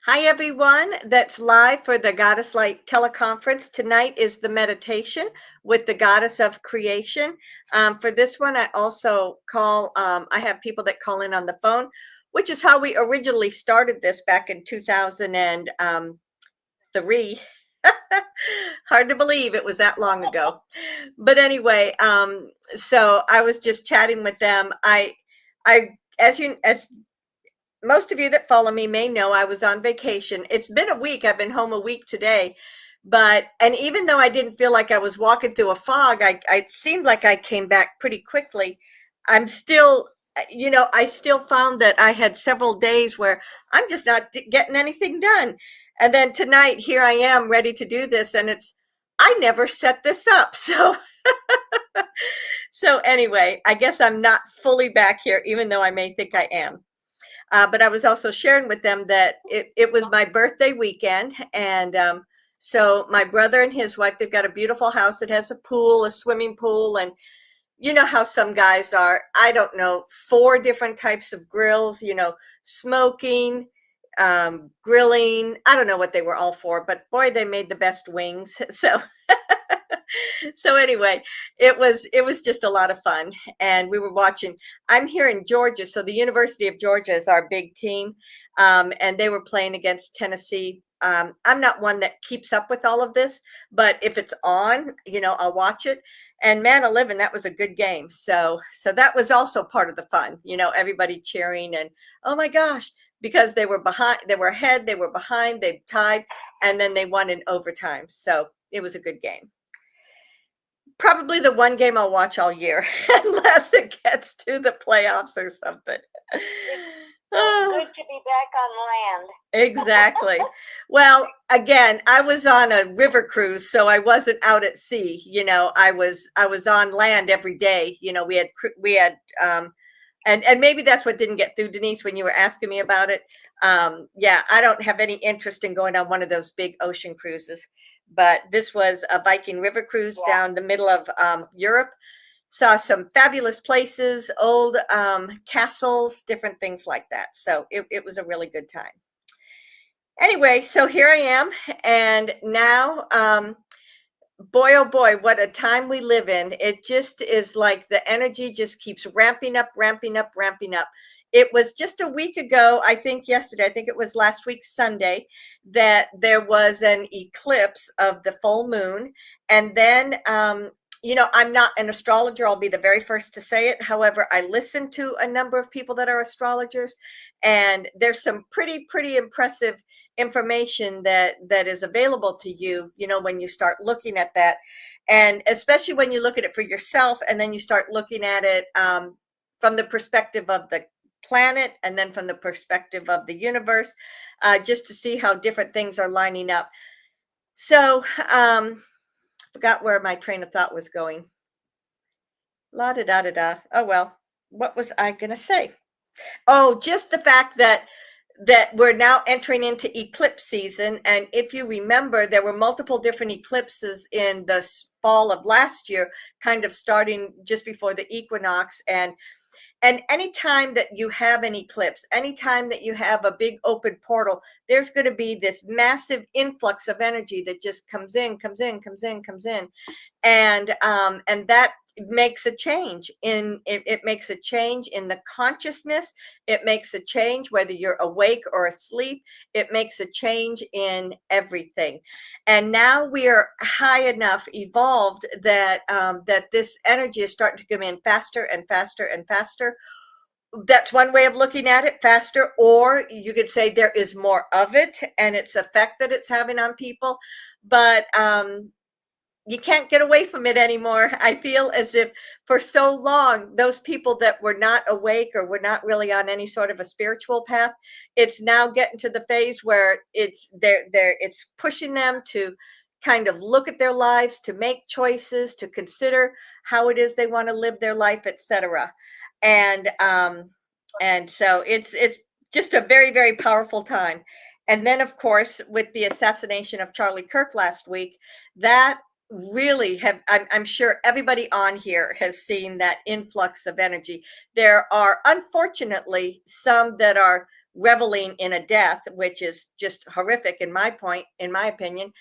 Hi, everyone that's live for the Goddess Light teleconference. Tonight is the meditation with the Goddess of Creation. For this one, I also I have people that call in on the phone, which is how we originally started this back in 2003. Hard to believe it was that long ago. But anyway, so I was just chatting with them. As most of you that follow me may know, I was on vacation. It's been a week. I've been home a week today. And even though I didn't feel like I was walking through a fog, I seemed like I came back pretty quickly. I'm still, I still found that I had several days where I'm just not getting anything done. And then tonight, here I am ready to do this. I never set this up. So anyway, I guess I'm not fully back here, even though I may think I am. But I was also sharing with them that it was my birthday weekend. And so my brother and his wife, they've got a beautiful house that has a pool, a swimming pool. And you know how some guys are, I don't know, 4 different types of grills, smoking, grilling. I don't know what they were all for, but boy, they made the best wings. So anyway, it was just a lot of fun, and we were watching. I'm here in Georgia, so the University of Georgia is our big team, and they were playing against Tennessee. I'm not one that keeps up with all of this, but if it's on, I'll watch it. And man, living, that was a good game. So that was also part of the fun. Everybody cheering and oh my gosh, because they were behind, they were ahead, they were behind, they tied, and then they won in overtime. So it was a good game. Probably the one game I'll watch all year, unless it gets to the playoffs or something. It's good to be back on land. Exactly. Well, again, I was on a river cruise, so I wasn't out at sea. I was on land every day. We had and maybe that's what didn't get through, Denise, when you were asking me about it. Yeah, I don't have any interest in going on one of those big ocean cruises, but this was a Viking river cruise down the middle of Europe. Saw some fabulous places, old castles, different things like that. So it was a really good time. Anyway, so here I am, and now boy, oh boy, what a time we live in. It just is like the energy just keeps ramping up, ramping up, ramping up. It was just a week ago, I think yesterday, I think it was last week, Sunday, that there was an eclipse of the full moon. And then, I'm not an astrologer. I'll be the very first to say it. However, I listen to a number of people that are astrologers, and there's some pretty, pretty impressive information that is available to you, when you start looking at that. And especially when you look at it for yourself, and then you start looking at it from the perspective of the planet, and then from the perspective of the universe, just to see how different things are lining up. So forgot where my train of thought was going. La da da da da. Oh well, what was I gonna say? Oh, just the fact that we're now entering into eclipse season. And if you remember, there were multiple different eclipses in the fall of last year, kind of starting just before the equinox. And anytime that you have an eclipse, anytime that you have a big open portal, there's going to be this massive influx of energy that just comes in, comes in, comes in, comes in. And that makes a change it makes a change in the consciousness. It makes a change whether you're awake or asleep. It makes a change in everything. And now we are high enough evolved that this energy is starting to come in faster and faster and faster. That's one way of looking at it, faster. Or you could say there is more of it and its effect that it's having on people. But you can't get away from it anymore. I feel as if for so long, those people that were not awake or were not really on any sort of a spiritual path, it's now getting to the phase where it's pushing them to kind of look at their lives, to make choices, to consider how it is they want to live their life, etc. And so it's just a very, very powerful time. And then, of course, with the assassination of Charlie Kirk last week, that really I'm sure everybody on here has seen that influx of energy. There are unfortunately some that are reveling in a death, which is just horrific in my opinion.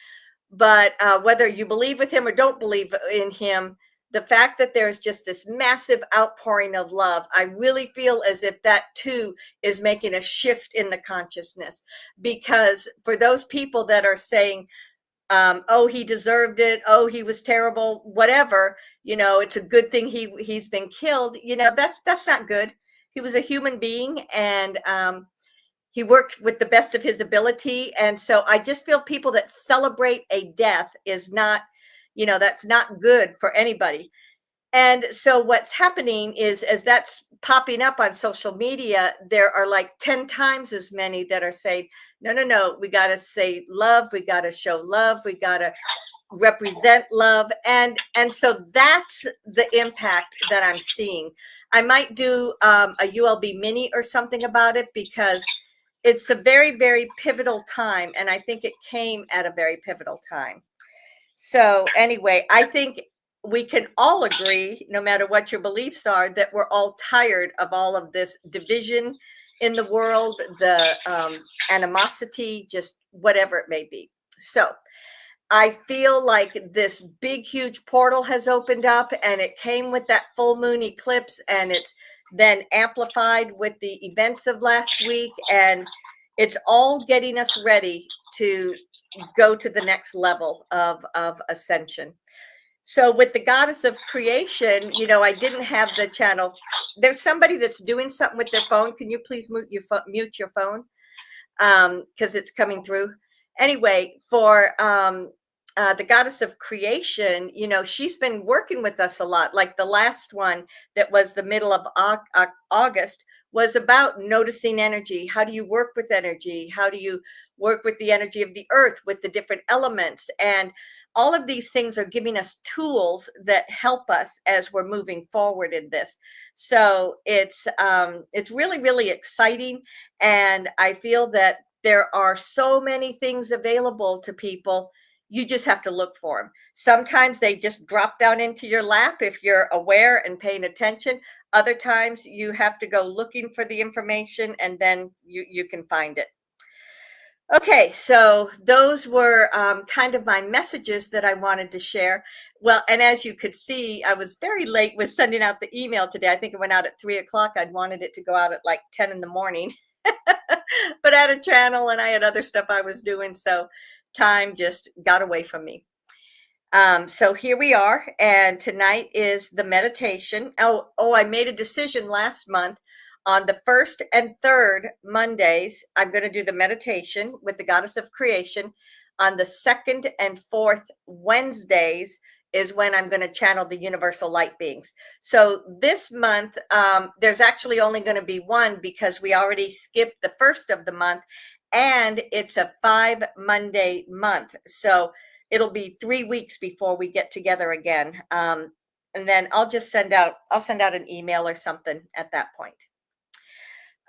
But whether you believe with him or don't believe in him, the fact that there's just this massive outpouring of love, I really feel as if that too is making a shift in the consciousness. Because for those people that are saying, oh, he deserved it, oh, he was terrible, whatever, it's a good thing he's been killed, that's not good. He was a human being, and he worked with the best of his ability. And so I just feel people that celebrate a death is not, that's not good for anybody. And so what's happening is, as that's popping up on social media, there are like 10 times as many that are saying, no, we got to say love. We got to show love. We got to represent love. And so that's the impact that I'm seeing. I might do a ULB mini or something about it, because it's a very, very pivotal time. And I think it came at a very pivotal time. So anyway, I think we can all agree, no matter what your beliefs are, that we're all tired of all of this division in the world, the animosity, just whatever it may be. So I feel like this big, huge portal has opened up, and it came with that full moon eclipse, and it's then amplified with the events of last week, and it's all getting us ready to go to the next level of ascension. So with the goddess of creation, I didn't have the channel. There's somebody that's doing something with their phone. Can you please mute your phone? Because it's coming through. Anyway, for the goddess of creation, she's been working with us a lot. Like the last one that was the middle of August was about noticing energy. How do you work with energy? How do you work with the energy of the earth, with the different elements? And all of these things are giving us tools that help us as we're moving forward in this. So it's really, really exciting. And I feel that there are so many things available to people. You just have to look for them. Sometimes they just drop down into your lap if you're aware and paying attention. Other times you have to go looking for the information, and then you can find it. Okay, so those were kind of my messages that I wanted to share. Well, and as you could see, I was very late with sending out the email today. I think it went out at 3 o'clock. I'd wanted it to go out at like 10 in the morning. But I had a channel and I had other stuff I was doing, so time just got away from me. So here we are, and tonight is the meditation. Oh, I made a decision last month. On the first and third Mondays, I'm going to do the meditation with the goddess of creation. On the second and fourth Wednesdays is when I'm going to channel the universal light beings. So this month, there's actually only going to be one, because we already skipped the first of the month, and it's a 5-Monday month. So it'll be 3 weeks before we get together again. And then I'll send out an email or something at that point.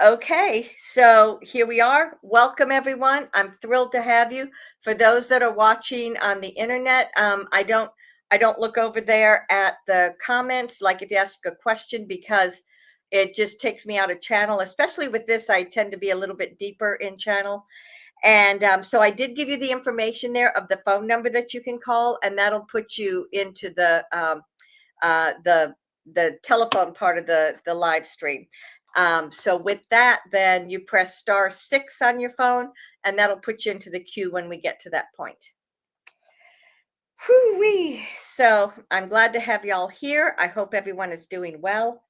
Okay, so here we are. Welcome, everyone. I'm thrilled to have you. For those that are watching on the internet, I don't look over there at the comments, like if you ask a question, because it just takes me out of channel. Especially with this, I tend to be a little bit deeper in channel. And so I did give you the information there of the phone number that you can call, and that'll put you into the telephone part of the live stream. So with that, then you press *6 on your phone, and that'll put you into the queue when we get to that point. Whoo-wee. So I'm glad to have y'all here. I hope everyone is doing well.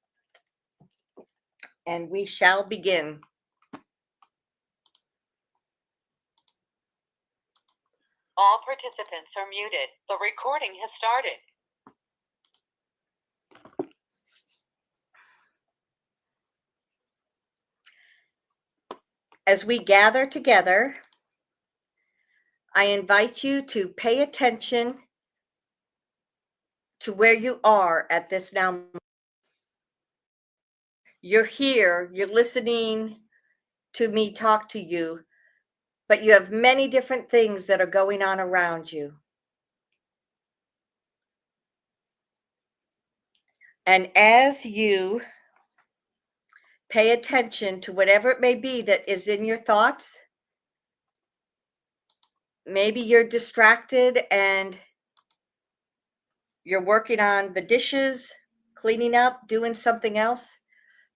And we shall begin. All participants are muted. The recording has started. As we gather together, I invite you to pay attention to where you are at this now. You're here, you're listening to me talk to you, but you have many different things that are going on around you. And as you Pay attention to whatever it may be that is in your thoughts. Maybe you're distracted and you're working on the dishes, cleaning up, doing something else.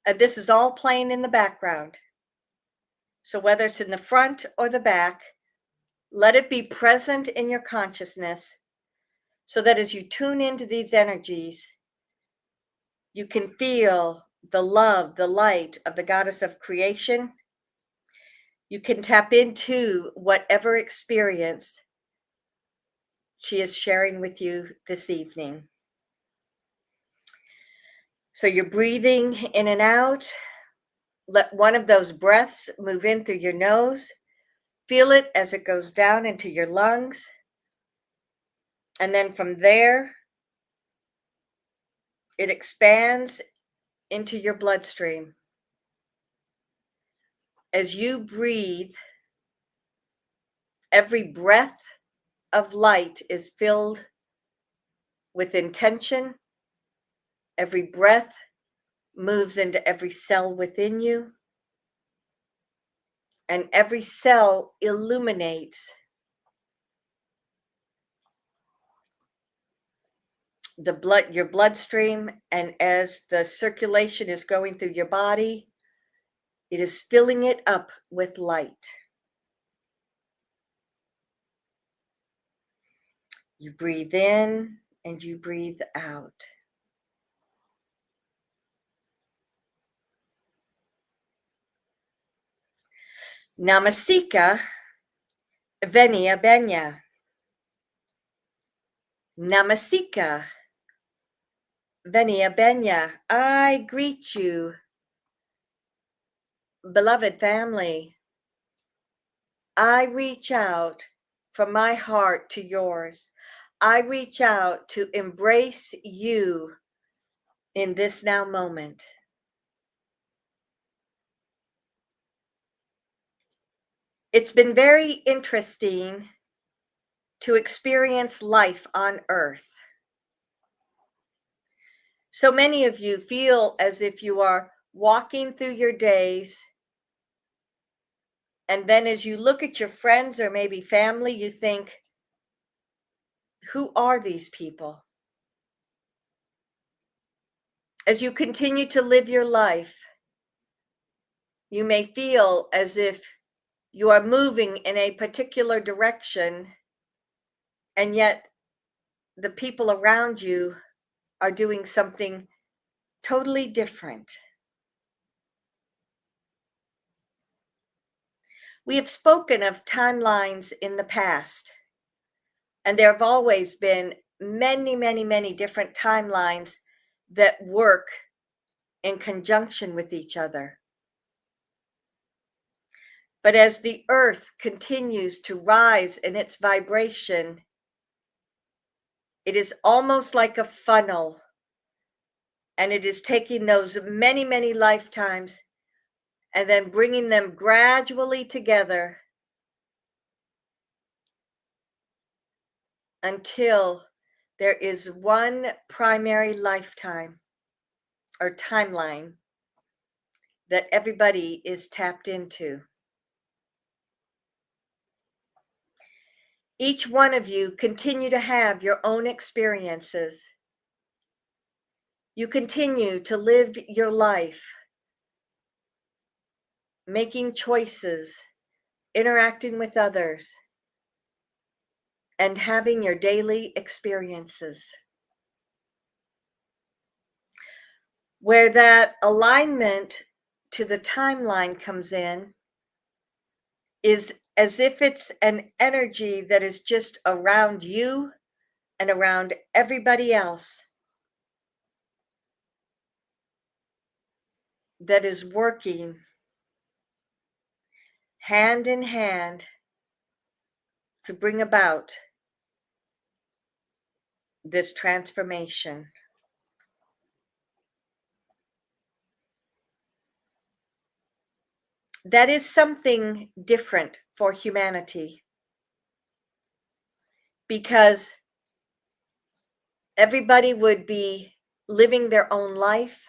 And this is all playing in the background. So whether it's in the front or the back, let it be present in your consciousness so that as you tune into these energies, you can feel the love, the light of the goddess of creation. You can tap into whatever experience she is sharing with you this evening. So you're breathing in and out. Let one of those breaths move in through your nose. Feel it as it goes down into your lungs. And then from there, it expands into your bloodstream. As you breathe, every breath of light is filled with intention. Every breath moves into every cell within you. And every cell illuminates your bloodstream. And as the circulation is going through your body, it is filling it up with light. You breathe in and you breathe out. Namasika Venia Benya. Namasika Venia Benya. I greet you, beloved family. I reach out from my heart to yours. I reach out to embrace you in this now moment. It's been very interesting to experience life on Earth. So many of you feel as if you are walking through your days, and then as you look at your friends or maybe family, you think, who are these people? As you continue to live your life, you may feel as if you are moving in a particular direction, and yet the people around you are doing something totally different. We have spoken of timelines in the past, and there have always been many, many, many different timelines that work in conjunction with each other. But as the earth continues to rise in its vibration, it is almost like a funnel, and it is taking those many, many lifetimes and then bringing them gradually together until there is one primary lifetime or timeline that everybody is tapped into. Each one of you continue to have your own experiences. You continue to live your life, making choices, interacting with others, and having your daily experiences. Where that alignment to the timeline comes in is as if it's an energy that is just around you and around everybody else that is working hand in hand to bring about this transformation. That is something different for humanity, because everybody would be living their own life,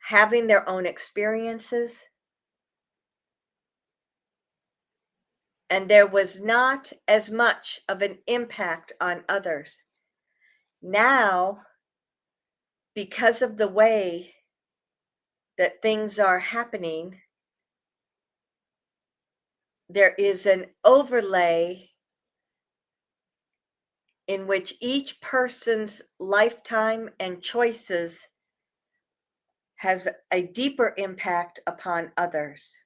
having their own experiences, and there was not as much of an impact on others. Now, because of the way that things are happening, there is an overlay in which each person's lifetime and choices has a deeper impact upon others.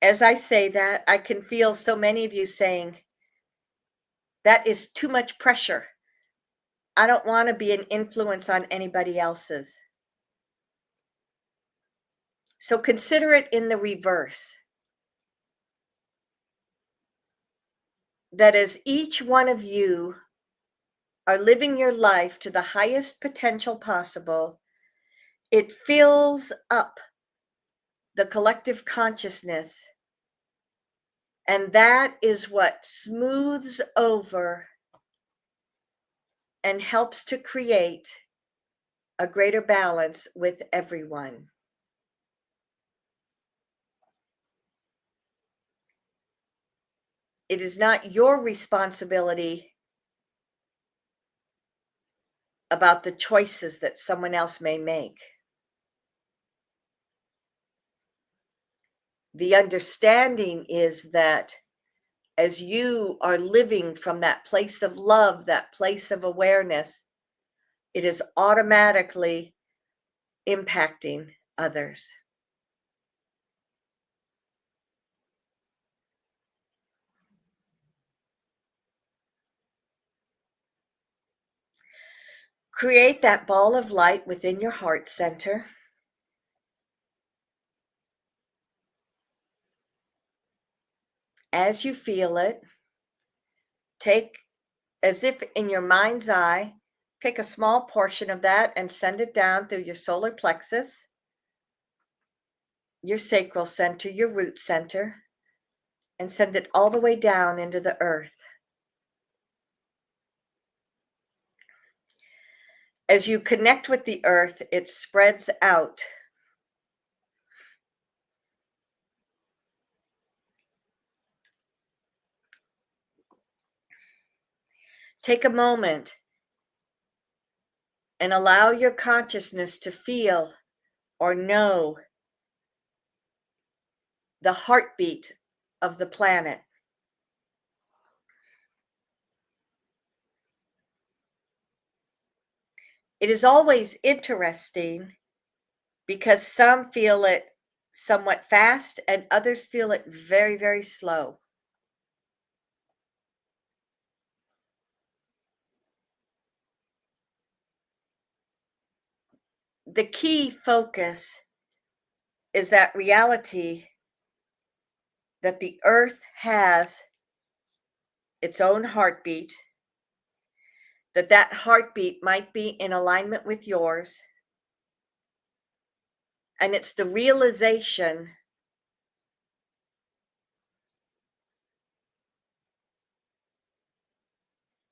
As I say that, I can feel so many of you saying, that is too much pressure. I don't want to be an influence on anybody else's. So consider it in the reverse. That as each one of you are living your life to the highest potential possible, it fills up the collective consciousness. And that is what smooths over and helps to create a greater balance with everyone. It is not your responsibility about the choices that someone else may make. The understanding is that as you are living from that place of love, that place of awareness, it is automatically impacting others. Create that ball of light within your heart center. As you feel it, take, as if in your mind's eye, take a small portion of that and send it down through your solar plexus, your sacral center, your root center, and send it all the way down into the earth. As you connect with the earth, it spreads out. Take a moment and allow your consciousness to feel or know the heartbeat of the planet. It is always interesting because some feel it somewhat fast and others feel it very, very slow. The key focus is that reality that the earth has its own heartbeat, that heartbeat might be in alignment with yours. And it's the realization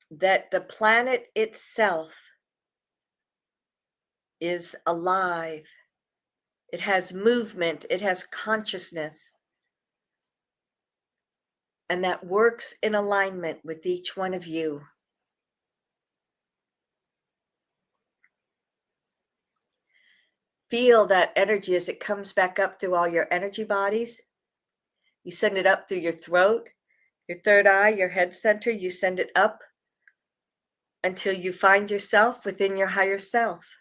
that the planet itself is alive. It has movement, it has consciousness, and that works in alignment with each one of you. Feel that energy as it comes back up through all your energy bodies. You send it up through your throat, your third eye, your head center. You send it up until you find yourself within your higher self.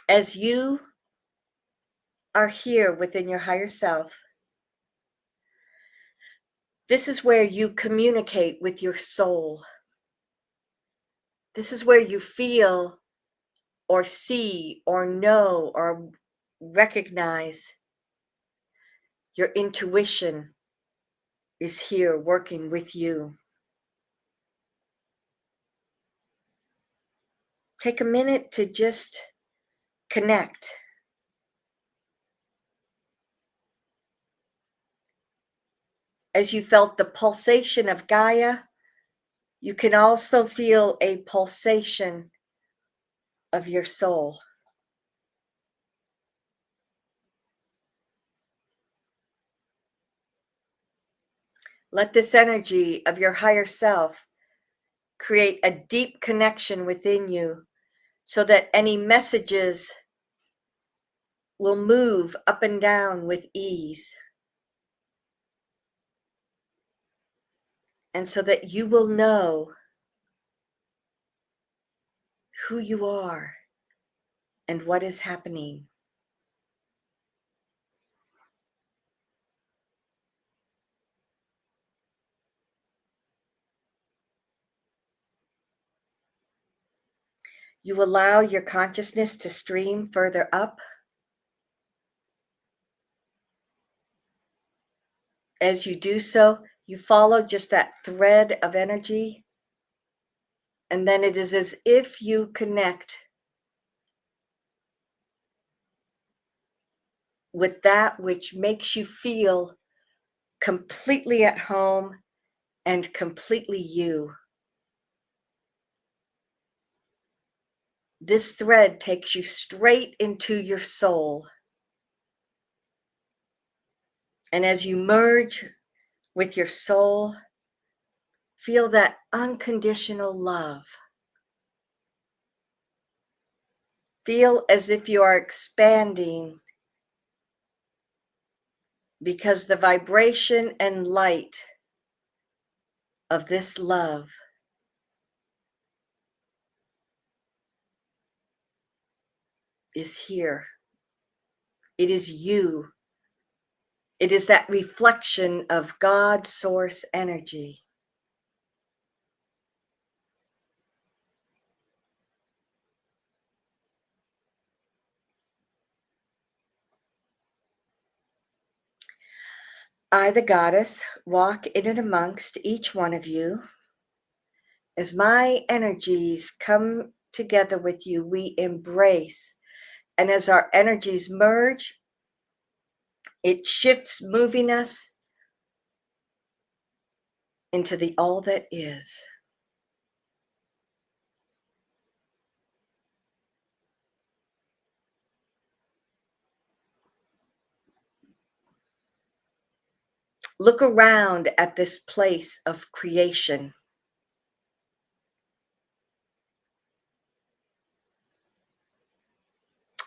As you are here within your higher self, this is where you communicate with your soul. This is where you feel or see or know or recognize. Your intuition is here working with you. Take a minute to just connect. As you felt the pulsation of Gaia, you can also feel a pulsation of your soul. Let this energy of your higher self create a deep connection within you so that any messages will move up and down with ease. And so that you will know who you are and what is happening. You allow your consciousness to stream further up. As you do so, you follow just that thread of energy. And then it is as if you connect with that which makes you feel completely at home and completely you. This thread takes you straight into your soul. And as you merge with your soul, feel that unconditional love. Feel as if you are expanding because the vibration and light of this love is here. It is you. It is that reflection of God source energy. I, the goddess, walk in and amongst each one of you. As my energies come together with you, we embrace. And as our energies merge, it shifts, moving us into the all that is. Look around at this place of creation.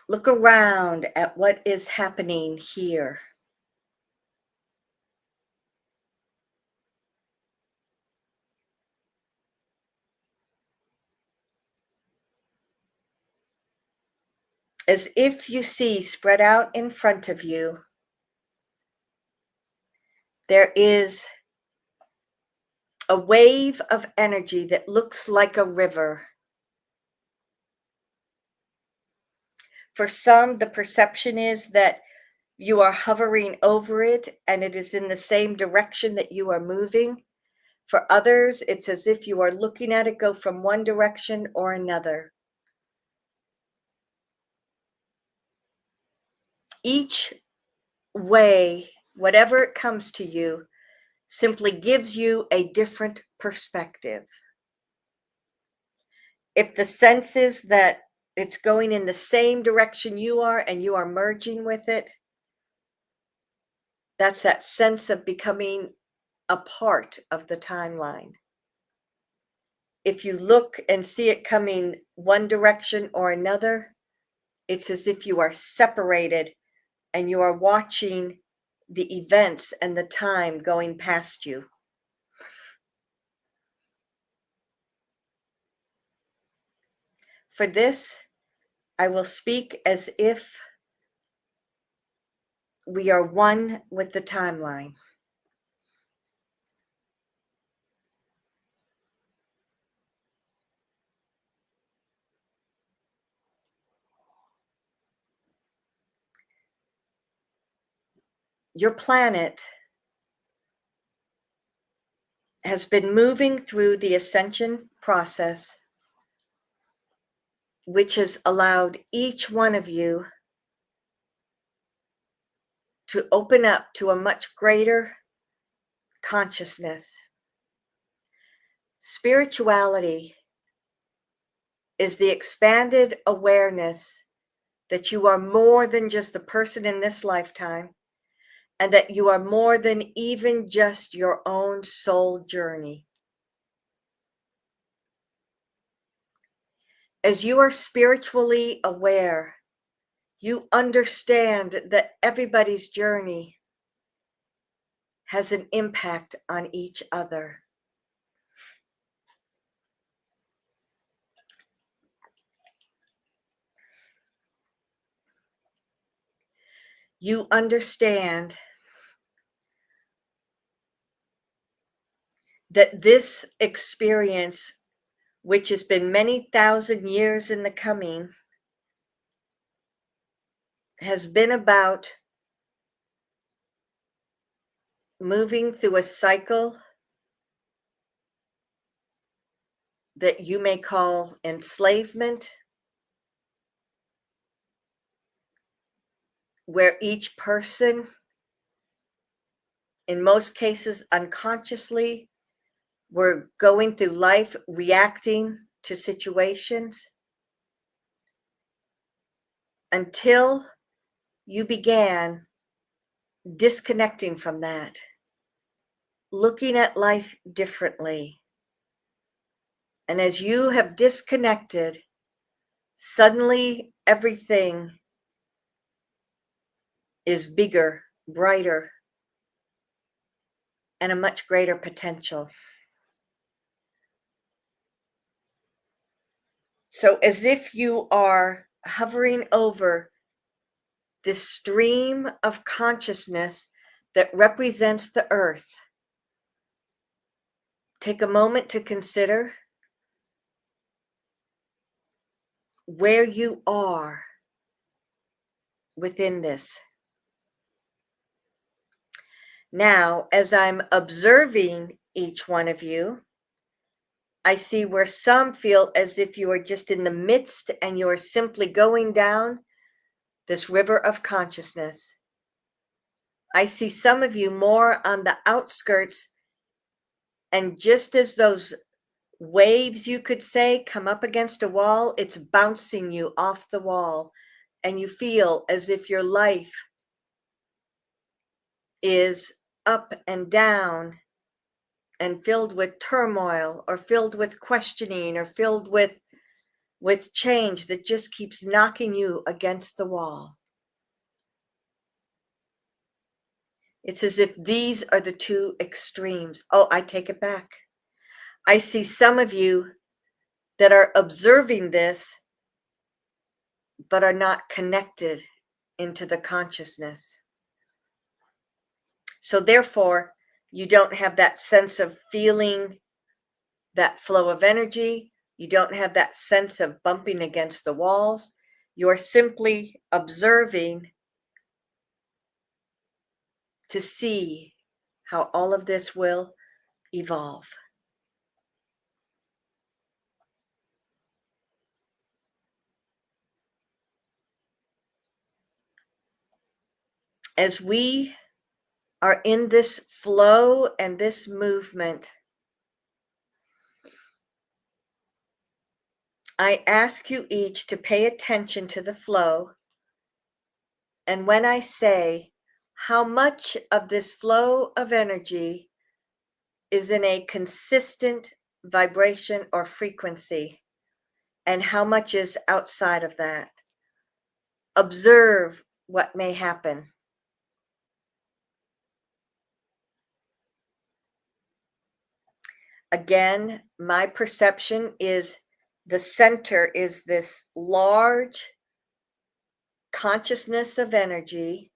Look around at what is happening here. As if you see spread out in front of you, there is a wave of energy that looks like a river. For some, the perception is that you are hovering over it and it is in the same direction that you are moving. For others, it's as if you are looking at it go from one direction or another. Each way, whatever it comes to you, simply gives you a different perspective. If the sense is that it's going in the same direction you are and you are merging with it, that's that sense of becoming a part of the timeline. If you look and see it coming one direction or another, it's as if you are separated and you are watching the events and the time going past you. For this, I will speak as if we are one with the timeline. Your planet has been moving through the ascension process which has allowed each one of you to open up to a much greater consciousness. Spirituality is the expanded awareness that you are more than just the person in this lifetime, and that you are more than even just your own soul journey. As you are spiritually aware, you understand that everybody's journey has an impact on each other. You understand that this experience, which has been many thousand years in the coming, has been about moving through a cycle that you may call enslavement, where each person, in most cases unconsciously, were going through life reacting to situations until you began disconnecting from that, looking at life differently. And as you have disconnected, suddenly everything is bigger, brighter, and a much greater potential. So, as if you are hovering over this stream of consciousness that represents the earth, take a moment to consider where you are within this. Now, as I'm observing each one of you, I see where some feel as if you are just in the midst and you are simply going down this river of consciousness. I see some of you more on the outskirts, and just as those waves, you could say, come up against a wall, it's bouncing you off the wall, and you feel as if your life is up and down and filled with turmoil, or filled with questioning, or filled with change that just keeps knocking you against the wall. It's as if these are the two extremes. Oh, I take it back. I see some of you that are observing this, but are not connected into the consciousness. So therefore, you don't have that sense of feeling that flow of energy. You don't have that sense of bumping against the walls. You're simply observing to see how all of this will evolve. As we are in this flow and this movement, I ask you each to pay attention to the flow. And when I say how much of this flow of energy is in a consistent vibration or frequency, and how much is outside of that, observe what may happen. Again, my perception is the center is this large consciousness of energy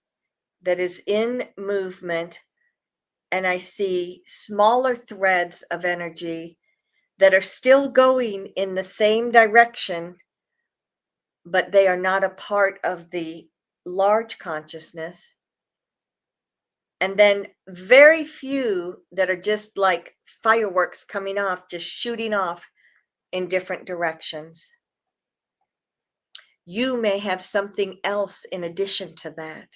that is in movement, and I see smaller threads of energy that are still going in the same direction, but they are not a part of the large consciousness. And then very few that are just like fireworks coming off, just shooting off in different directions. you may have something else in addition to that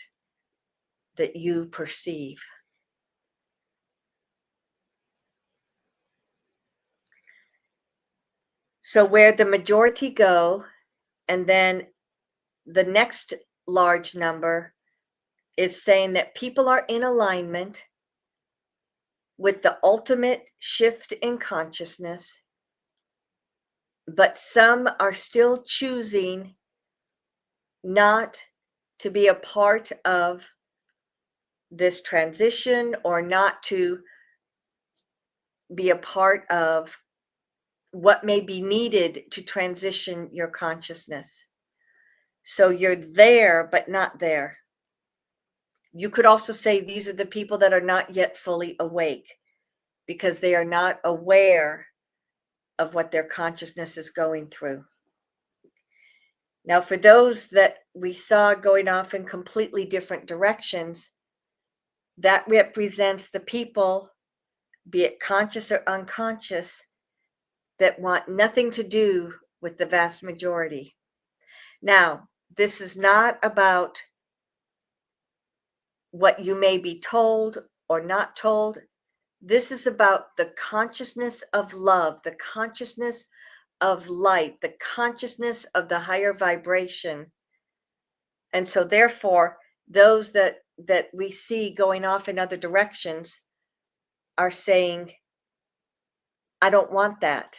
that you perceive. So where the majority go, and then the next large number is saying that people are in alignment with the ultimate shift in consciousness, but some are still choosing not to be a part of this transition, or not to be a part of what may be needed to transition your consciousness. So you're there, but not there. You could also say these are the people that are not yet fully awake, because they are not aware of what their consciousness is going through. Now, for those that we saw going off in completely different directions, that represents the people, be it conscious or unconscious, that want nothing to do with the vast majority. Now, this is not about what you may be told or not told. This is about the consciousness of love, the consciousness of light, the consciousness of the higher vibration. And so therefore, those that we see going off in other directions are saying, I don't want that.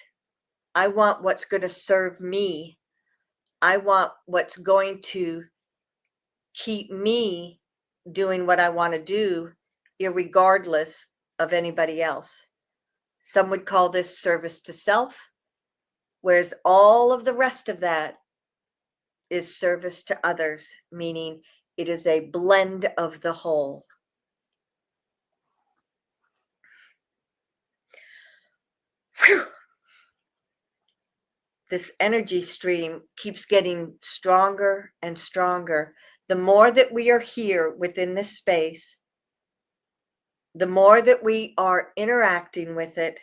I want what's going to serve me. I want what's going to keep me doing what I want to do, irregardless of anybody else. Some would call this service to self, whereas all of the rest of that is service to others, meaning it is a blend of the whole. Whew. This energy stream keeps getting stronger and stronger. The more that we are here within this space, the more that we are interacting with it,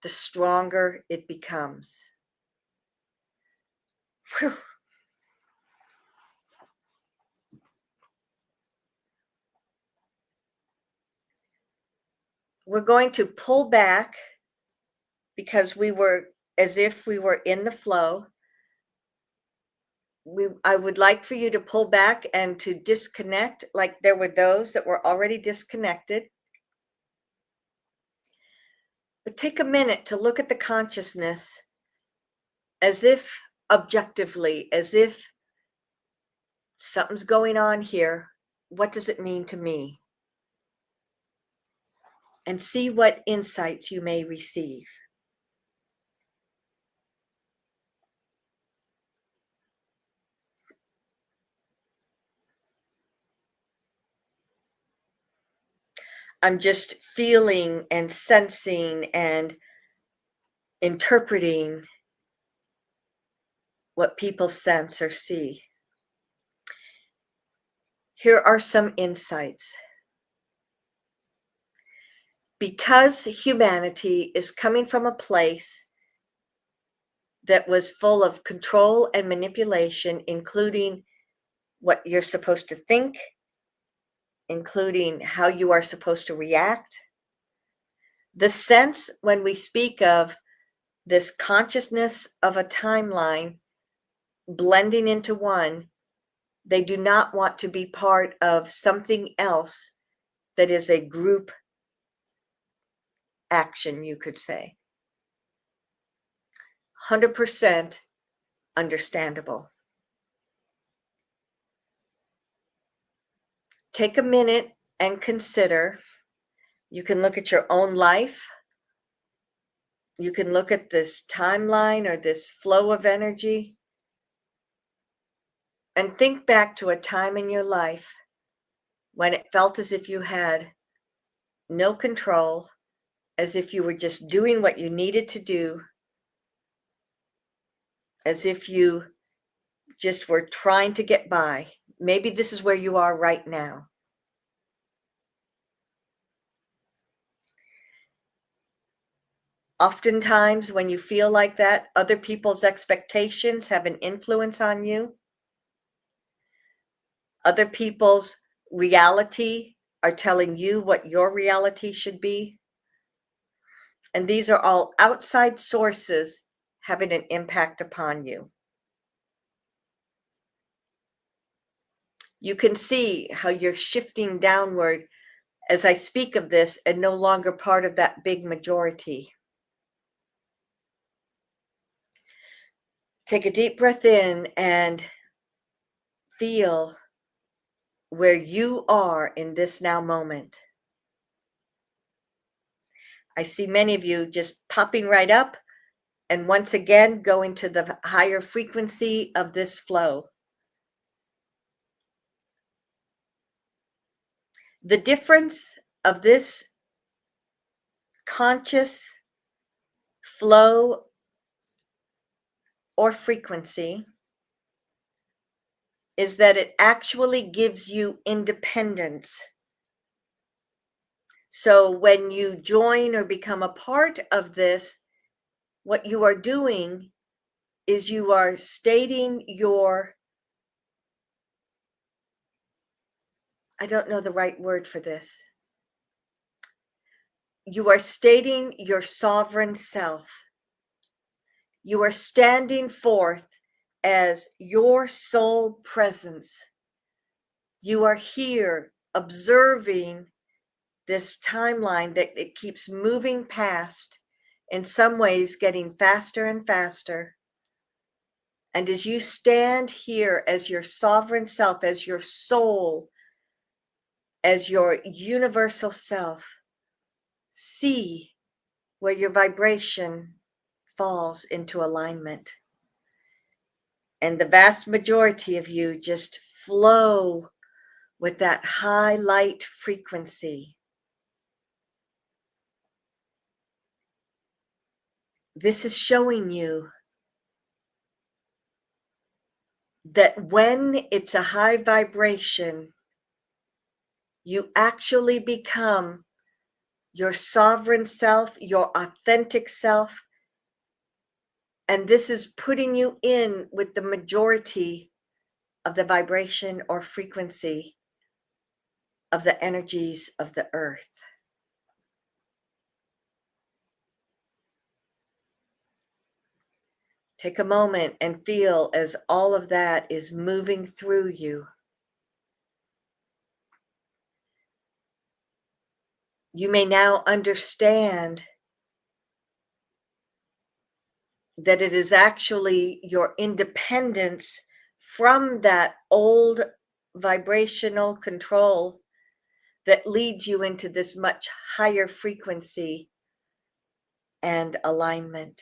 the stronger it becomes. Whew. We're going to pull back because we were as if we were in the flow. I would like for you to pull back and to disconnect, like there were those that were already disconnected. But take a minute to look at the consciousness as if objectively, as if something's going on here. What does it mean to me? And see what insights you may receive. I'm just feeling and sensing and interpreting what people sense or see. Here are some insights. Because humanity is coming from a place that was full of control and manipulation, including what you're supposed to think, including how you are supposed to react. The sense when we speak of this consciousness of a timeline blending into one, they do not want to be part of something else that is a group action, you could say. 100% understandable. Take a minute and consider. You can look at your own life. You can look at this timeline or this flow of energy and think back to a time in your life when it felt as if you had no control, as if you were just doing what you needed to do, as if you just were trying to get by. Maybe this is where you are right now. Oftentimes, when you feel like that, other people's expectations have an influence on you. Other people's reality are telling you what your reality should be. And these are all outside sources having an impact upon you. You can see how you're shifting downward as I speak of this and no longer part of that big majority. Take a deep breath in and feel where you are in this now moment. I see many of you just popping right up and once again going to the higher frequency of this flow. The difference of this conscious flow or frequency is that it actually gives you independence. So when you join or become a part of this, what you are doing is you are stating your, I don't know the right word for this. You are stating your sovereign self. You are standing forth as your soul presence. You are here observing this timeline that it keeps moving past, in some ways getting faster and faster. And as you stand here as your sovereign self, as your soul, as your universal self, see where your vibration falls into alignment. And the vast majority of you just flow with that high light frequency. This is showing you that when it's a high vibration, you actually become your sovereign self, your authentic self. And this is putting you in with the majority of the vibration or frequency of the energies of the earth. Take a moment and feel as all of that is moving through you. You may now understand that it is actually your independence from that old vibrational control that leads you into this much higher frequency and alignment.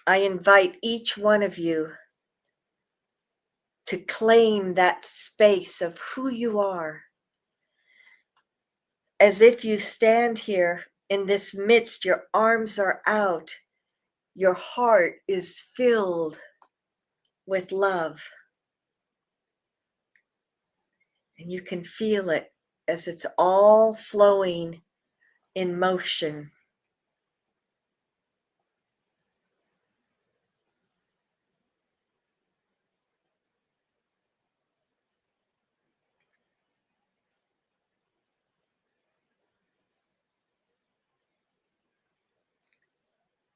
I invite each one of you to claim that space of who you are, as if you stand here in this midst, your arms are out, your heart is filled with love. And you can feel it as it's all flowing in motion.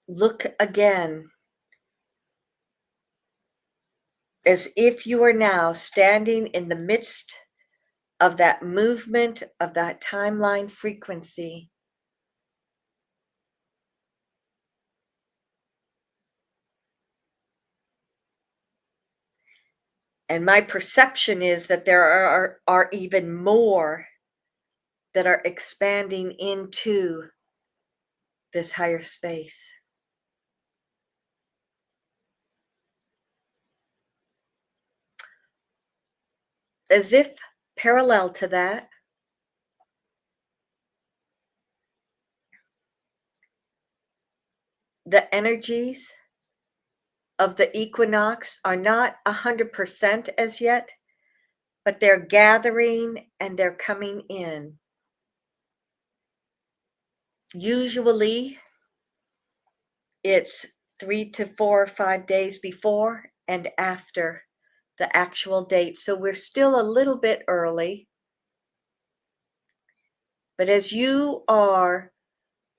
Look again, as if you are now standing in the midst of that movement of that timeline frequency. And my perception is that there are even more that are expanding into this higher space. As if parallel to that, the energies of the equinox are not 100% as yet, but they're gathering and they're coming in. Usually it's 3 to 4 or 5 days before and after the actual date. So we're still a little bit early. But as you are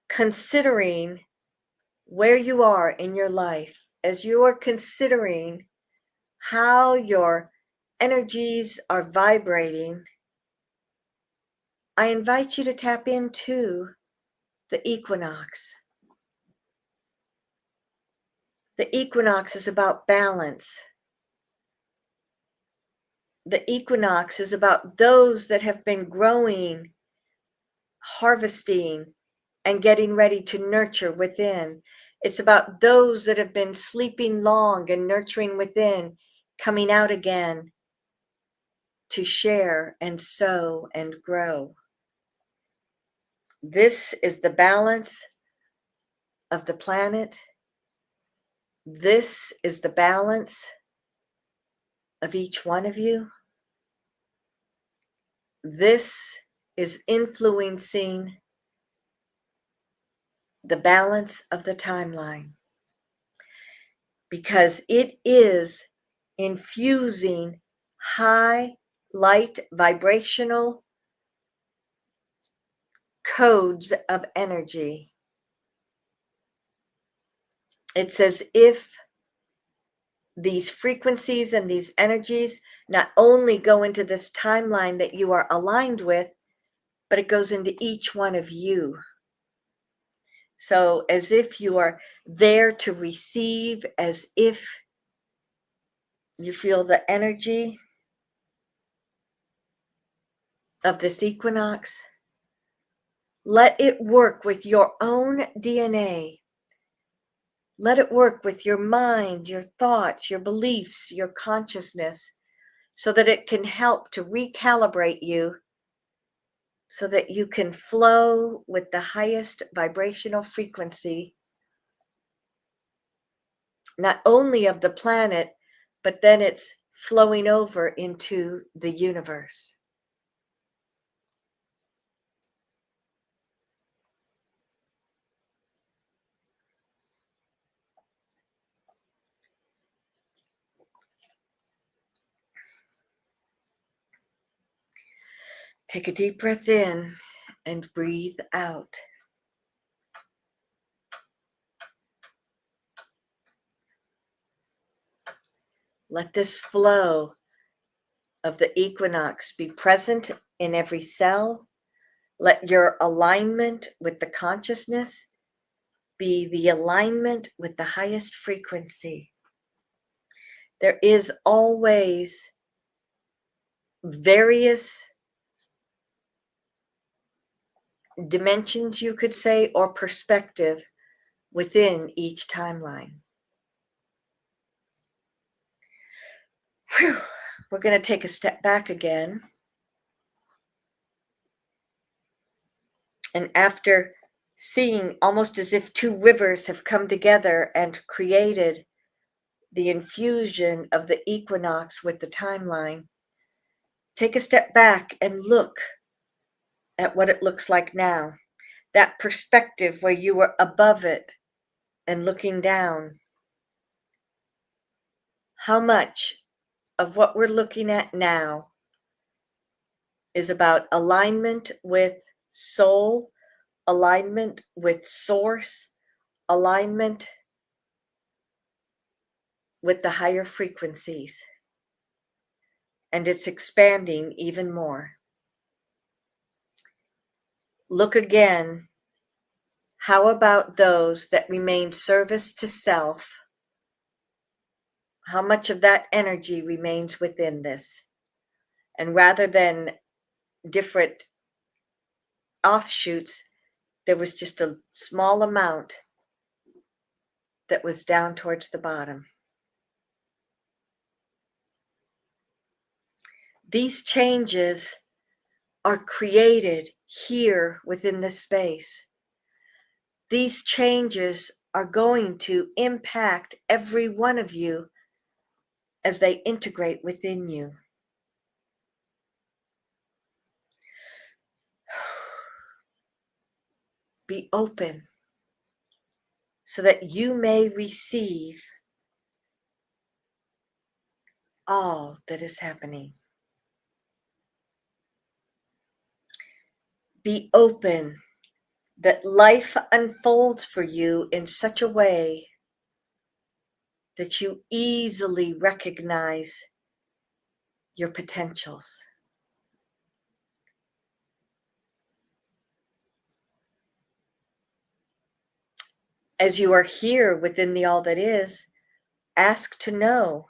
considering where you are in your life, as you are considering how your energies are vibrating, I invite you to tap into the equinox. The equinox is about balance. The equinox is about those that have been growing, harvesting, and getting ready to nurture within. It's about those that have been sleeping long and nurturing within, coming out again to share and sow and grow. This is the balance of the planet. This is the balance of each one of you. This is influencing the balance of the timeline because it is infusing high light vibrational codes of energy. It's as if these frequencies and these energies not only go into this timeline that you are aligned with, but it goes into each one of you. So as if you are there to receive, as if you feel the energy of this equinox. Let it work with your own DNA. Let it work with your mind, your thoughts, your beliefs, your consciousness, so that it can help to recalibrate you so that you can flow with the highest vibrational frequency, not only of the planet, but then it's flowing over into the universe. Take a deep breath in and breathe out. Let this flow of the equinox be present in every cell. Let your alignment with the consciousness be the alignment with the highest frequency. There is always various dimensions, you could say, or perspective within each timeline. Whew. We're going to take a step back again. And after seeing almost as if two rivers have come together and created the infusion of the equinox with the timeline, take a step back and look at what it looks like now. That perspective where you were above it and looking down. How much of what we're looking at now is about alignment with soul, alignment with source, alignment with the higher frequencies. And it's expanding even more. Look again. How about those that remain service to self? How much of that energy remains within this? And rather than different offshoots, there was just a small amount that was down towards the bottom. These changes are created here within this space. These changes are going to impact every one of you as they integrate within you. Be open so that you may receive all that is happening. Be open that life unfolds for you in such a way that you easily recognize your potentials. As you are here within the all that is, ask to know,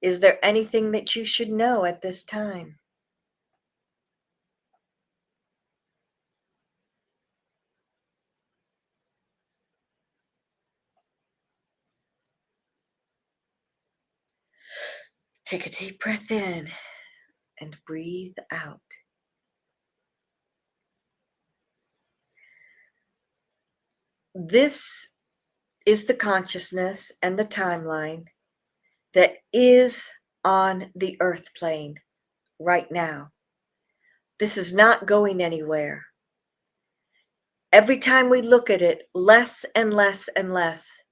is there anything that you should know at this time? Take a deep breath in and breathe out. This is the consciousness and the timeline that is on the earth plane right now. This is not going anywhere. Every time we look at it, less and less and less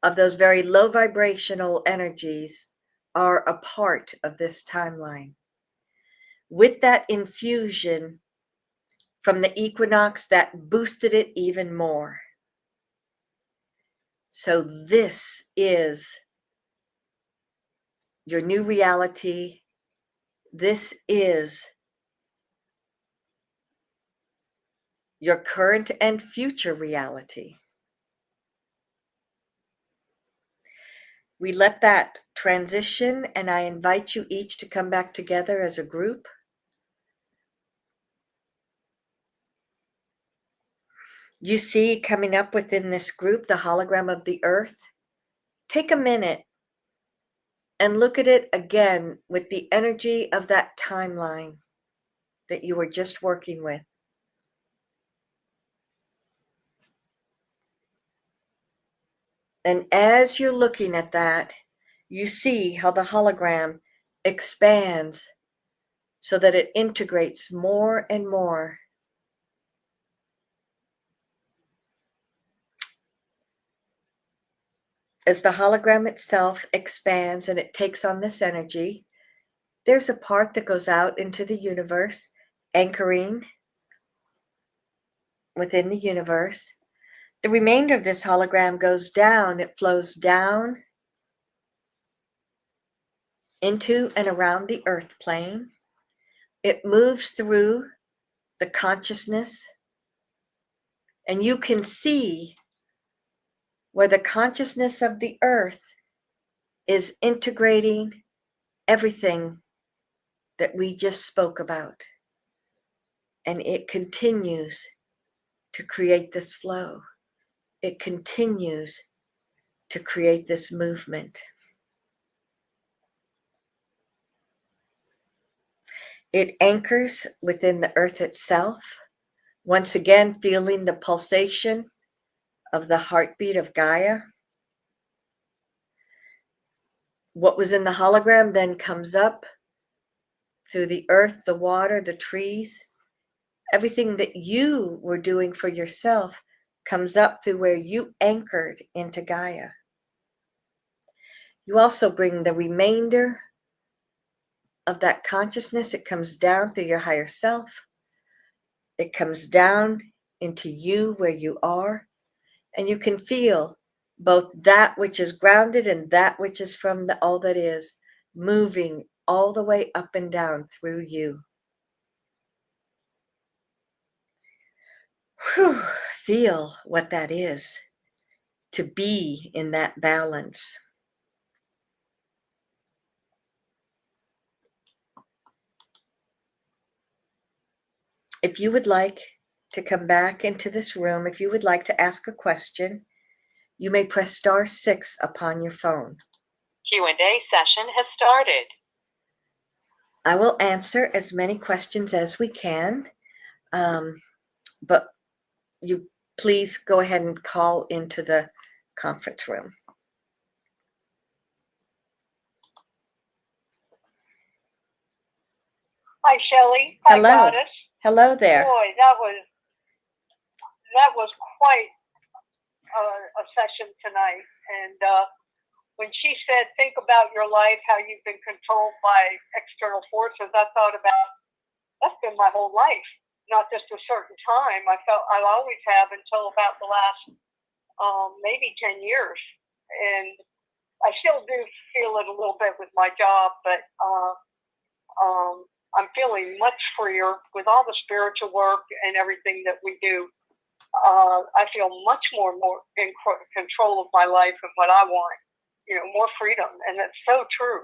of those very low vibrational energies are a part of this timeline. With that infusion from the equinox, that boosted it even more. So this is your new reality. This is your current and future reality. We let that transition, and I invite you each to come back together as a group. You see coming up within this group the hologram of the earth. Take a minute and look at it again with the energy of that timeline that you were just working with. And as you're looking at that, you see how the hologram expands so that it integrates more and more. As the hologram itself expands and it takes on this energy, there's a part that goes out into the universe, anchoring within the universe. The remainder of this hologram goes down. It flows down into and around the earth plane. It moves through the consciousness, and you can see where the consciousness of the earth is integrating everything that we just spoke about. And it continues to create this flow. It continues to create this movement. It anchors within the earth itself, once again feeling the pulsation of the heartbeat of Gaia. What was in the hologram then comes up through the earth, the water, the trees. Everything that you were doing for yourself comes up through where you anchored into Gaia. You also bring the remainder of that consciousness. It comes down through your higher self. It comes down into you where you are. And you can feel both that which is grounded and that which is from the all that is moving all the way up and down through you. Whew. Feel what that is to be in that balance. If you would like to come back into this room, if you would like to ask a question, you may press *6 upon your phone. Q&A session has started. I will answer as many questions as we can, but you please go ahead and call into the conference room. Hi, Shelley. Hello. Hi, Goddess. Hello there. Boy, that was that was quite a session tonight. And when she said, think about your life, how you've been controlled by external forces, I thought about, that's been my whole life, not just a certain time. I always have until about the last maybe 10 years. And I still do feel it a little bit with my job, but I'm feeling much freer with all the spiritual work and everything that we do. I feel much more in control of my life and what I want, more freedom. And that's so true.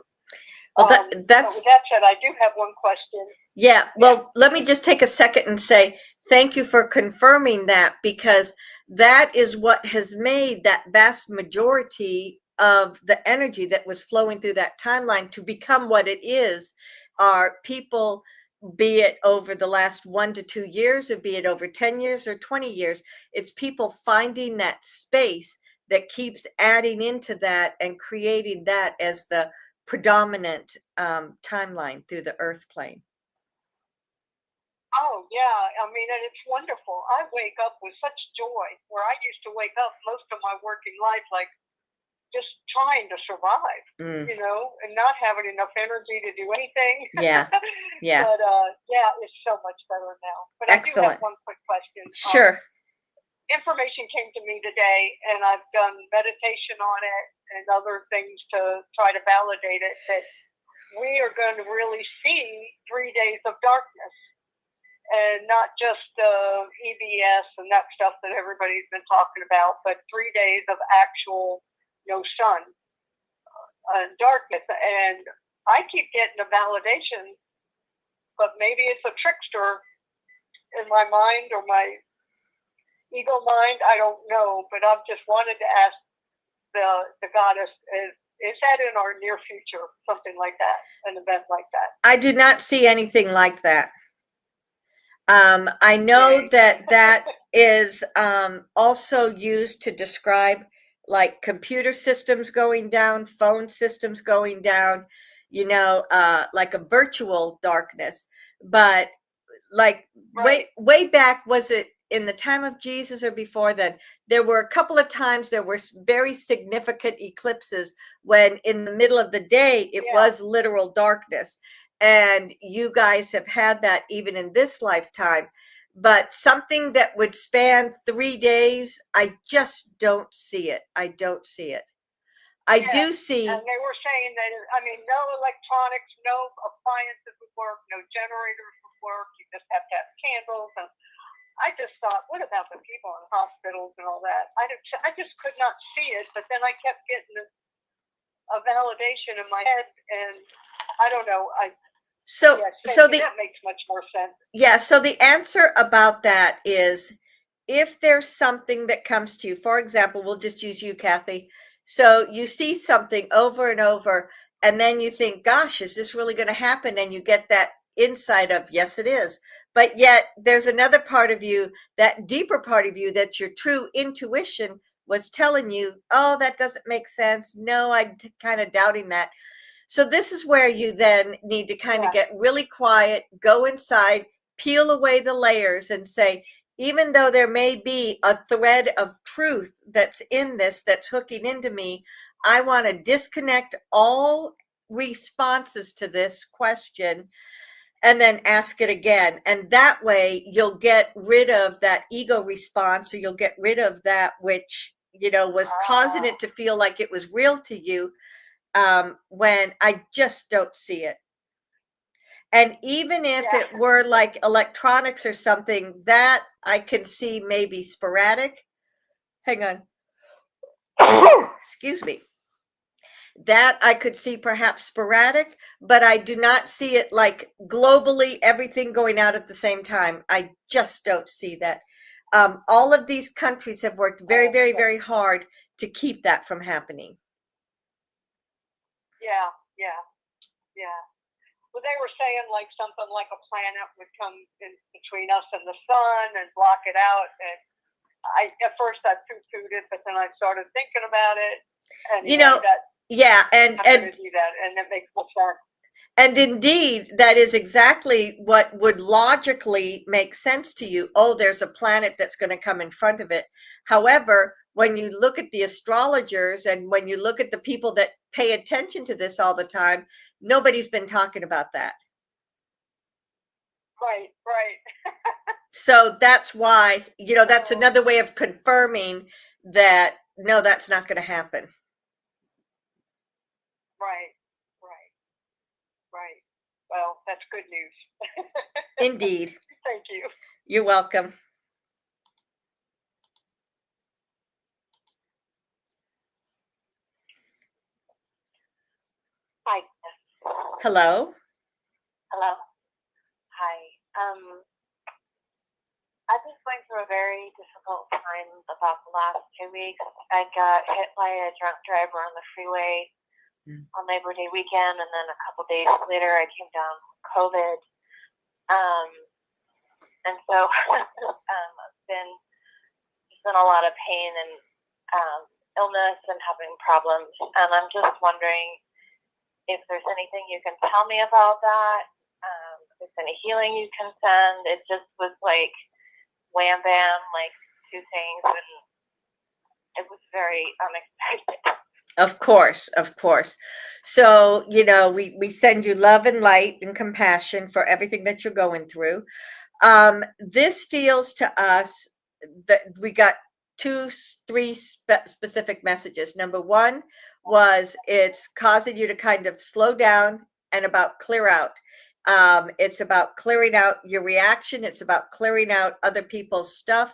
Well, that's. With that said, I do have one question. Yeah. Well, let me just take a second and say thank you for confirming that, because that is what has made that vast majority of the energy that was flowing through that timeline to become what it is. Are people, be it over the last 1 to 2 years, or be it over 10 years or 20 years, it's people finding that space that keeps adding into that and creating that as the predominant timeline through the earth plane. Oh, yeah. I mean, and it's wonderful. I wake up with such joy, where I used to wake up most of my working life like just trying to survive, and not having enough energy to do anything. Yeah. Yeah. But yeah, it's so much better now. But Excellent. I do have one quick question. Sure. Information came to me today, and I've done meditation on it and other things to try to validate it, that we are going to really see 3 days of darkness. And not just EBS and that stuff that everybody's been talking about, but 3 days of actual sun and darkness. And I keep getting a validation, but maybe it's a trickster in my mind or my ego mind. I don't know, but I've just wanted to ask the goddess, is that in our near future, something like that, an event like that? I do not see anything like that. I know that is also used to describe like computer systems going down, phone systems going down, like a virtual darkness. But like way back, was it in the time of Jesus or before then? There were a couple of times there were very significant eclipses when in the middle of the day it was literal darkness. And you guys have had that even in this lifetime. But something that would span 3 days, I just don't see it. I don't see it. I do see. And they were saying that, no electronics, no appliances would work, no generators would work. You just have to have candles. And I just thought, what about the people in hospitals and all that? I just could not see it. But then I kept getting a validation in my head, and I don't know. So that makes much more sense. Yeah. So the answer about that is, if there's something that comes to you, for example, we'll just use you, Kathy. So you see something over and over, and then you think, gosh, is this really going to happen? And you get that insight of, yes, it is. But yet there's another part of you, that deeper part of you, that's your true intuition was telling you, oh, that doesn't make sense. No, I'm kind of doubting that. So this is where you then need to kind of get really quiet, go inside, peel away the layers and say, even though there may be a thread of truth that's in this, that's hooking into me, I want to disconnect all responses to this question and then ask it again. And that way you'll get rid of that ego response, or you'll get rid of that which, was causing it to feel like it was real to you. When I just don't see it. And even if it were like electronics or something, that I can see maybe sporadic. Hang on. Excuse me. That I could see perhaps sporadic, but I do not see it like globally, everything going out at the same time. I just don't see that. All of these countries have worked very, very, very hard to keep that from happening. Yeah. Well, they were saying like something like a planet would come in between us and the sun and block it out. And at first I poo-pooed it, but then I started thinking about it. And and do that, and it makes more sense. And indeed, that is exactly what would logically make sense to you. Oh, there's a planet that's going to come in front of it. However, when you look at the astrologers and when you look at the people that pay attention to this all the time, nobody's been talking about that. Right, right. So that's why, that's another way of confirming that, no, that's not going to happen. Right, right, right. Well, that's good news. Indeed. Thank you. You're welcome. Hi. Hello. Hello. Hi. I've been going through a very difficult time about the last 2 weeks. I got hit by a drunk driver on the freeway on Labor Day weekend, and then a couple days later, I came down with COVID. And so I've been just in a lot of pain and illness and having problems. And I'm just wondering if there's anything you can tell me about that. If there's any healing you can send. It just was like wham bam, like two things, and it was very unexpected. Of course, of course. So, we send you love and light and compassion for everything that you're going through. This feels to us that we got three specific messages. Number one was it's causing you to kind of slow down and about clear out. It's about clearing out your reaction. It's about clearing out other people's stuff.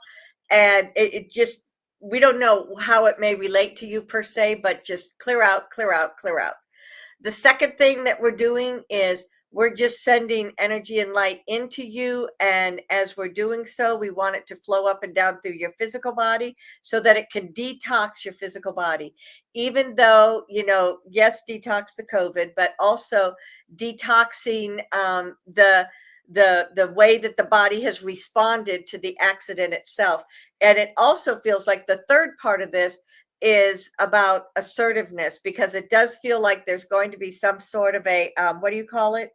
And it just, we don't know how it may relate to you per se, but just clear out, clear out, clear out. The second thing that we're doing is we're just sending energy and light into you. And as we're doing so, we want it to flow up and down through your physical body so that it can detox your physical body. Even though, yes, detox the COVID, but also detoxing the way that the body has responded to the accident itself. And it also feels like the third part of this is about assertiveness, because it does feel like there's going to be some sort of a what do you call it,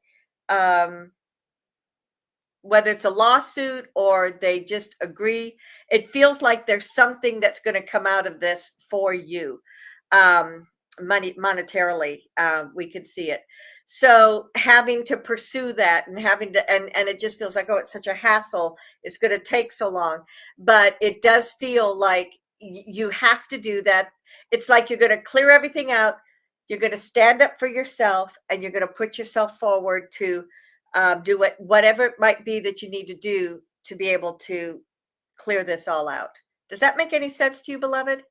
whether it's a lawsuit or they just agree, it feels like there's something that's going to come out of this for you, monetarily. We can see it. So having to pursue that and having to, and it just feels like, oh, it's such a hassle, it's going to take so long. But it does feel like you have to do that. It's like you're going to clear everything out, you're going to stand up for yourself, and you're going to put yourself forward to do whatever it might be that you need to do to be able to clear this all out. Does that make any sense to you, beloved?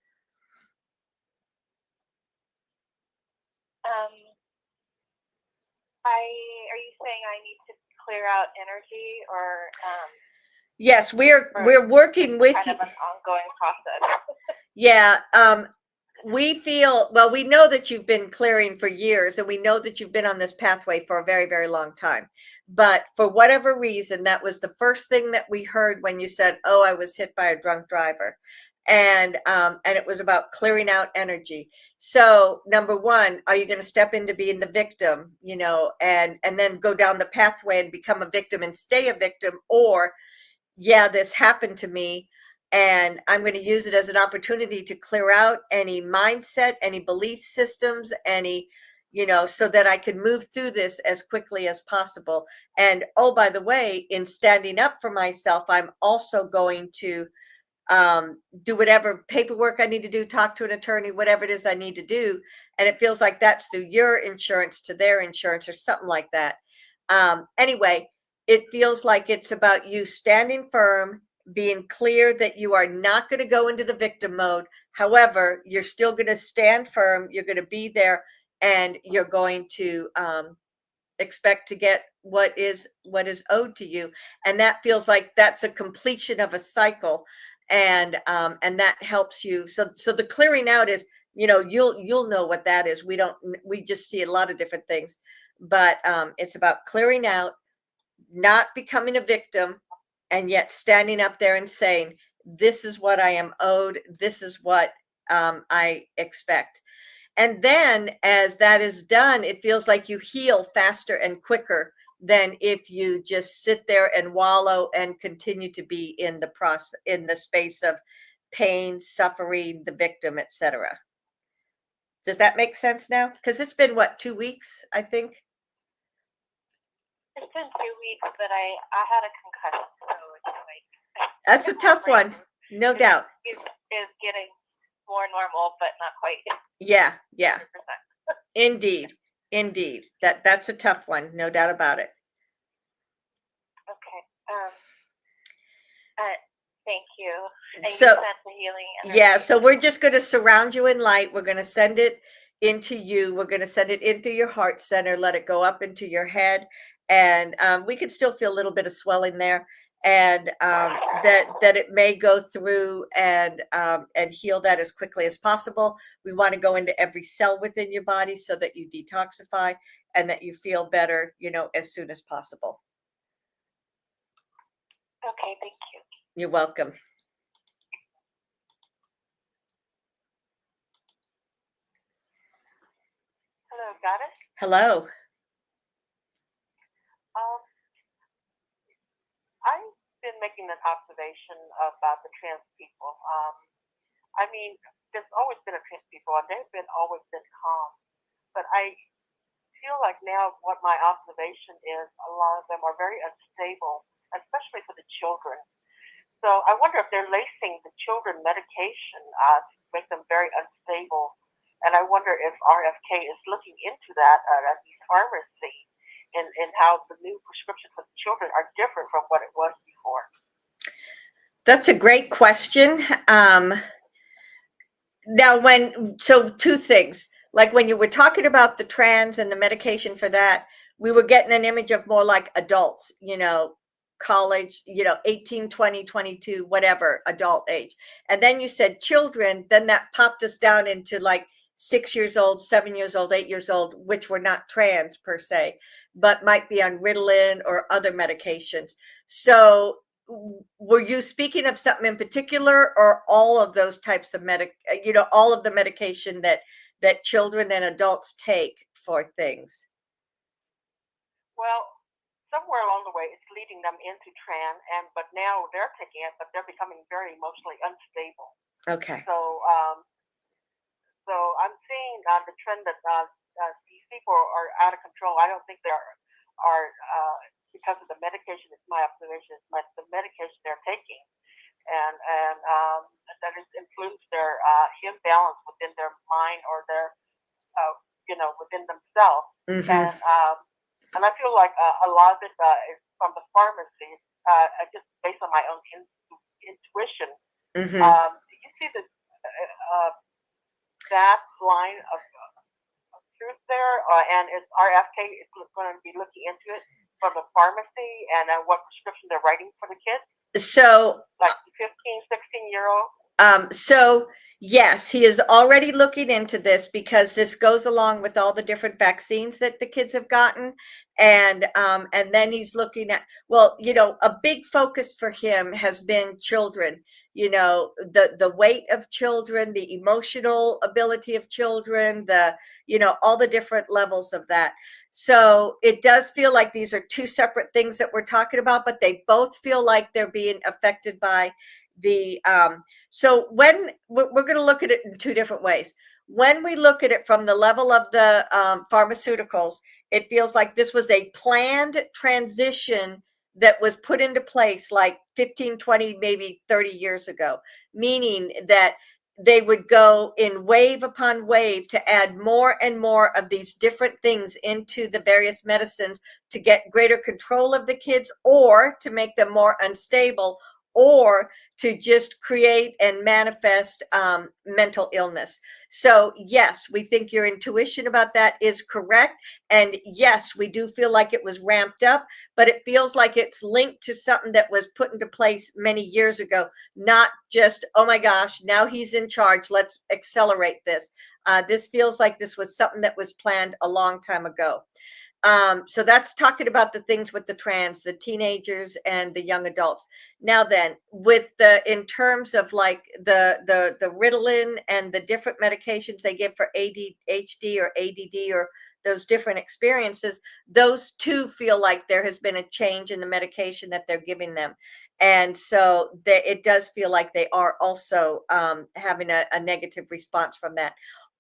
Are you saying I need to clear out energy, or yes, we're working with kind of an ongoing process? Yeah, we feel, well, we know that you've been clearing for years, and we know that you've been on this pathway for a very, very long time. But for whatever reason, that was the first thing that we heard when you said, "Oh, I was hit by a drunk driver," and it was about clearing out energy. So, number one, are you going to step into being the victim, and then go down the pathway and become a victim and stay a victim, or yeah, this happened to me, and I'm going to use it as an opportunity to clear out any mindset, any belief systems, so that I can move through this as quickly as possible. And oh, by the way, in standing up for myself, I'm also going to do whatever paperwork I need to do, talk to an attorney, whatever it is I need to do. And it feels like that's through your insurance to their insurance or something like that. Anyway, it feels like it's about you standing firm, being clear that you are not going to go into the victim mode. However, you're still going to stand firm. You're going to be there, and you're going to expect to get what is owed to you. And that feels like that's a completion of a cycle, and that helps you. So the clearing out is, you'll know what that is. We just see a lot of different things, but it's about clearing out, not becoming a victim, and yet standing up there and saying, this is what I am owed, this is what I expect. And then as that is done, it feels like you heal faster and quicker than if you just sit there and wallow and continue to be in the process, in the space of pain, suffering, the victim, etc. Does that make sense now? Because it's been what, 2 weeks, I think. It's been 2 weeks, but I had a concussion, so it's like That's a tough one, no doubt. Is getting more normal, but not quite. Yeah, yeah. 100%. Indeed, indeed. That's a tough one, no doubt about it. Okay. Thank you. And So, you sent the healing energy. yeah, so we're just going to surround you in light. We're going to send it into you. We're going to send it into your heart center, let it go up into your head. And we can still feel a little bit of swelling there. And that it may go through and heal that as quickly as possible. We want to go into every cell within your body so that you detoxify and that you feel better, as soon as possible. Okay, thank you. You're welcome. Hello, Goddess. Hello. I've been making an observation about the trans people. I mean, there's always been a trans people, and they've always been calm. But I feel like now what my observation is, a lot of them are very unstable, especially for the children. So I wonder if they're lacing the children medication to make them very unstable. And I wonder if RFK is looking into that at these pharmacies and how the new prescriptions for the children are different from what it was before. That's a great question. Now, so two things, like when you were talking about the trans and the medication for that, we were getting an image of more like adults, college, 18, 20, 22, whatever, adult age. And then you said children, then that popped us down into like 6 years old, 7 years old, 8 years old, which were not trans per se, but might be on Ritalin or other medications. So were you speaking of something in particular, or all of those types of all of the medication that children and adults take for things? Well, somewhere along the way, it's leading them into trans, but now they're taking it, but they're becoming very emotionally unstable. Okay. So I'm seeing the trend that these people are out of control. I don't think they are because of the medication. It's my observation. It's the medication they're taking, and that has influenced their imbalance within their mind or their within themselves. Mm-hmm. And I feel like a lot of it is from the pharmacy, just based on my own intuition. Mm-hmm. Do you see that line of truth there? And is RFK going to be looking into it from the pharmacy and what prescription they're writing for the kids? So, like 15, 16-year-old? So yes, he is already looking into this because this goes along with all the different vaccines that the kids have gotten. And then he's looking at, well, a big focus for him has been children, the weight of children, the emotional ability of children, all the different levels of that. So it does feel like these are two separate things that we're talking about, but they both feel like they're being affected by the so when we're going to look at it in two different ways. When we look at it from the level of the pharmaceuticals, it feels like this was a planned transition that was put into place like 15, 20, maybe 30 years ago, meaning that they would go in wave upon wave to add more and more of these different things into the various medicines to get greater control of the kids, or to make them more unstable, or to just create and manifest mental illness. So yes, we think your intuition about that is correct. And yes, we do feel like it was ramped up, but it feels like it's linked to something that was put into place many years ago, not just, oh my gosh, now he's in charge, let's accelerate this. This feels like this was something that was planned a long time ago. So that's talking about the things with the trans, the teenagers and the young adults. Now then, with in terms of like the Ritalin and the different medications they give for ADHD or ADD or those different experiences, those too feel like there has been a change in the medication that they're giving them. And so it does feel like they are also having a negative response from that,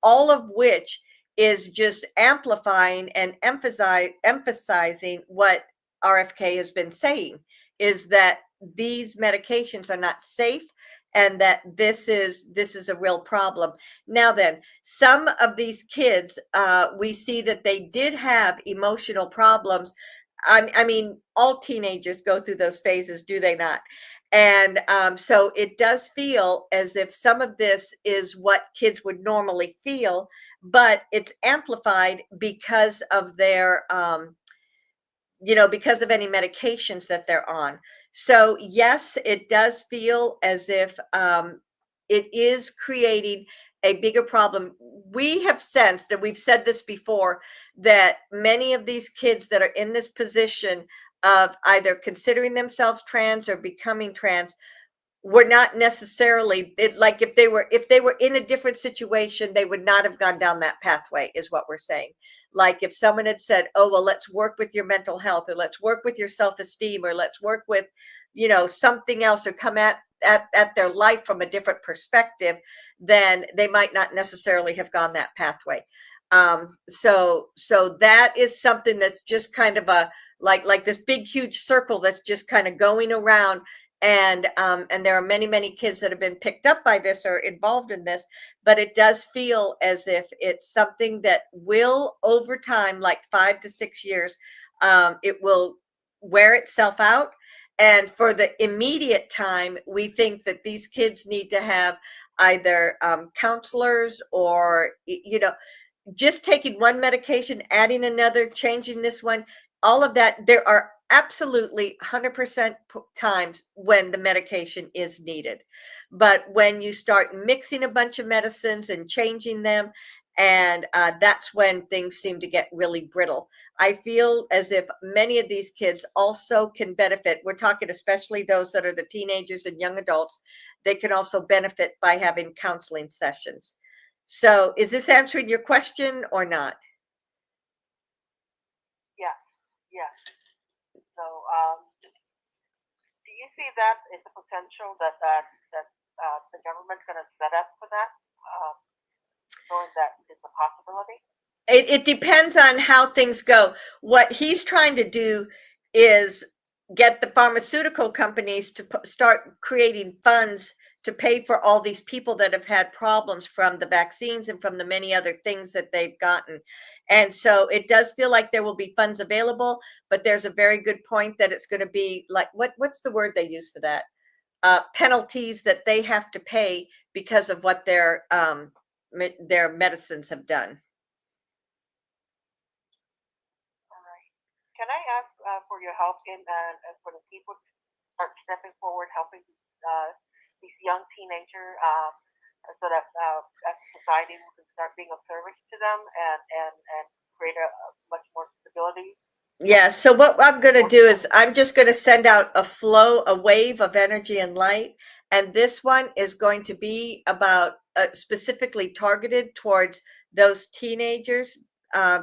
all of which is just amplifying and emphasizing what RFK has been saying, is that these medications are not safe and that this is a real problem. Now then, some of these kids, we see that they did have emotional problems. I mean, all teenagers go through those phases, do they not? And so it does feel as if some of this is what kids would normally feel, but it's amplified because of their because of any medications that they're on. So yes, it does feel as if it is creating a bigger problem. We have sensed, and we've said this before, that many of these kids that are in this position of either considering themselves trans or becoming trans were not necessarily like if they were in a different situation, they would not have gone down that pathway, is what we're saying. Like if someone had said, oh well, let's work with your mental health, or let's work with your self-esteem, or let's work with something else, or come at their life from a different perspective, then they might not necessarily have gone that pathway. So that is something that's just kind of a like this big huge circle that's just kind of going around. And there are many kids that have been picked up by this or involved in this, but it does feel as if it's something that will, over time, like 5 to 6 years, it will wear itself out. And for the immediate time, we think that these kids need to have either counselors or just taking one medication, adding another, changing this one, all of that. There are absolutely 100% times when the medication is needed. But when you start mixing a bunch of medicines and changing them, and that's when things seem to get really brittle. I feel as if many of these kids also can benefit. We're talking especially those that are the teenagers and young adults. They can also benefit by having counseling sessions. So is this answering your question or not? Yes, yes. So, do you see that as a potential that the government's going to set up for that? Or that is a possibility? It depends on how things go. What he's trying to do is get the pharmaceutical companies to start creating funds to pay for all these people that have had problems from the vaccines and from the many other things that they've gotten. And so it does feel like there will be funds available, but there's a very good point that it's going to be like, what's the word they use for that? Penalties that they have to pay because of what their medicines have done. Can I ask for your help in for the people to start stepping forward, helping these young teenagers, so that as a society we can start being of service to them and create a much more stability? Yeah, so what I'm going to do is I'm just going to send out a wave of energy and light. And this one is going to be about specifically targeted towards those teenagers,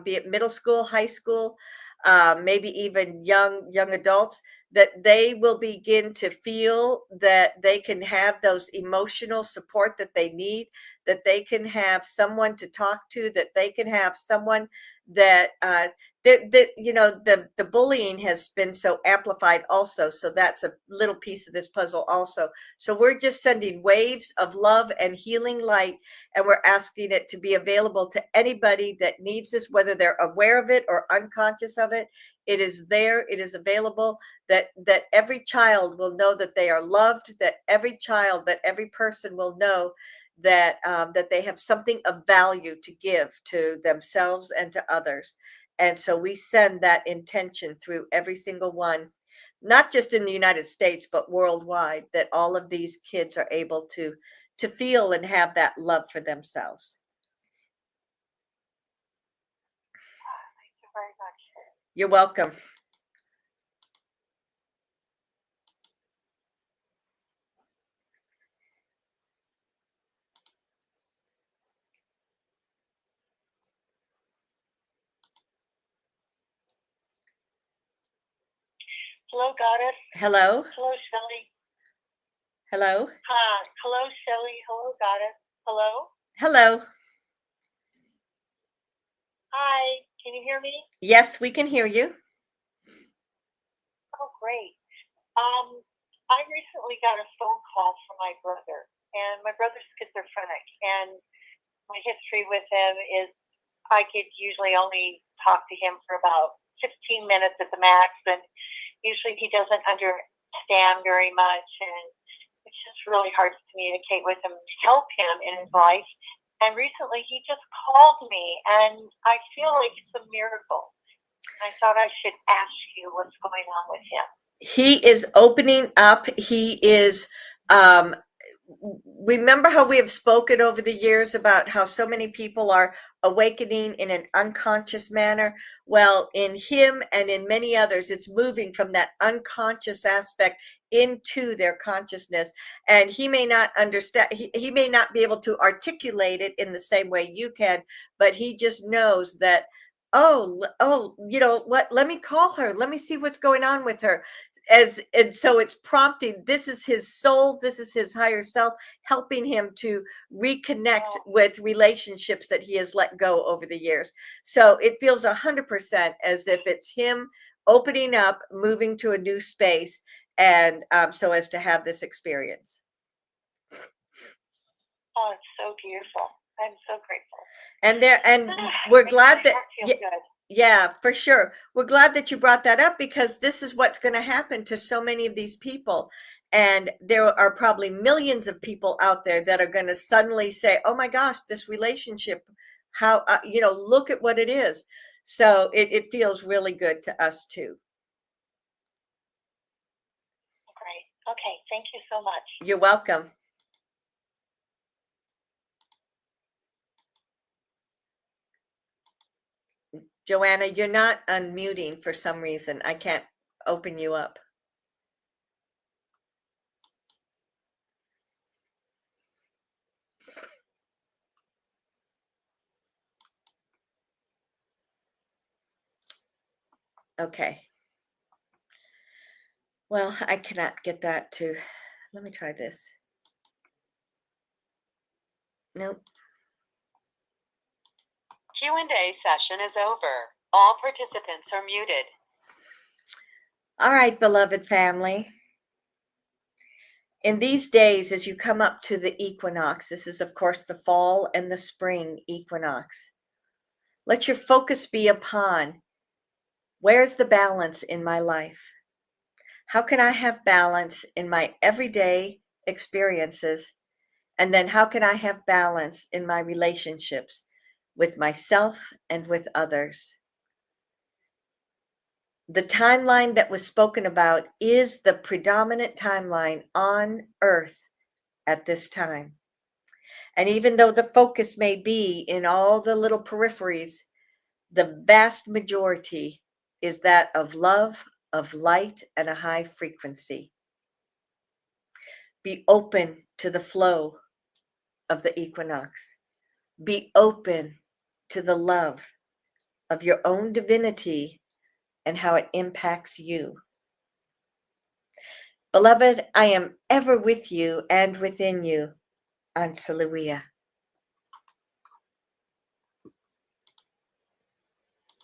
be it middle school, high school, maybe even young adults, that they will begin to feel that they can have those emotional support that they need, that they can have someone to talk to, that they can have someone that the bullying has been so amplified also, so that's a little piece of this puzzle also. So we're just sending waves of love and healing light, and we're asking it to be available to anybody that needs this, whether they're aware of it or unconscious of it. It is there, it is available, that every child will know that they are loved, that every person will know that that they have something of value to give to themselves and to others. And so we send that intention through every single one, not just in the United States, but worldwide, that all of these kids are able to feel and have that love for themselves. Thank you very much. You're welcome. Hello, Goddess. Hello. Hello, Shelly. Hello. Hi. Hello, Shelly. Hello, Goddess. Hello. Hello. Hi. Can you hear me? Yes, we can hear you. Oh, great. I recently got a phone call from my brother, and my brother's schizophrenic, and my history with him is I could usually only talk to him for about 15 minutes at the max, and usually he doesn't understand very much, and it's just really hard to communicate with him, help him in his life. And recently he just called me, and I feel like it's a miracle. I thought I should ask you what's going on with him. He is opening up. He is, remember how we have spoken over the years about how so many people are awakening in an unconscious manner? Well, in him and in many others, it's moving from that unconscious aspect into their consciousness. And he may not understand, he may not be able to articulate it in the same way you can, but he just knows that, oh, you know what, let me call her, let me see what's going on with her. And so it's prompting, this is his soul, this is his higher self helping him to reconnect with relationships that he has let go over the years. So it feels 100% as if it's him opening up, moving to a new space, and so as to have this experience. Oh, it's so beautiful. I'm so grateful. And we're glad that good. Yeah, for sure. We're glad that you brought that up, because this is what's going to happen to so many of these people. And there are probably millions of people out there that are going to suddenly say, oh my gosh, this relationship, how, look at what it is. So it feels really good to us too. Great. Okay. Thank you so much. You're welcome. Joanna, you're not unmuting for some reason. I can't open you up. Okay. Well, I cannot get that to, let me try this. Nope. Q&A session is over. All participants are muted. All right, beloved family. In these days, as you come up to the equinox, this is, of course, the fall and the spring equinox. Let your focus be upon, where's the balance in my life? How can I have balance in my everyday experiences? And then how can I have balance in my relationships with myself and with others? The timeline that was spoken about is the predominant timeline on Earth at this time. And even though the focus may be in all the little peripheries, the vast majority is that of love, of light, and a high frequency. Be open to the flow of the equinox. Be open to the love of your own divinity and how it impacts you. Beloved, I am ever with you and within you, Ansaluia.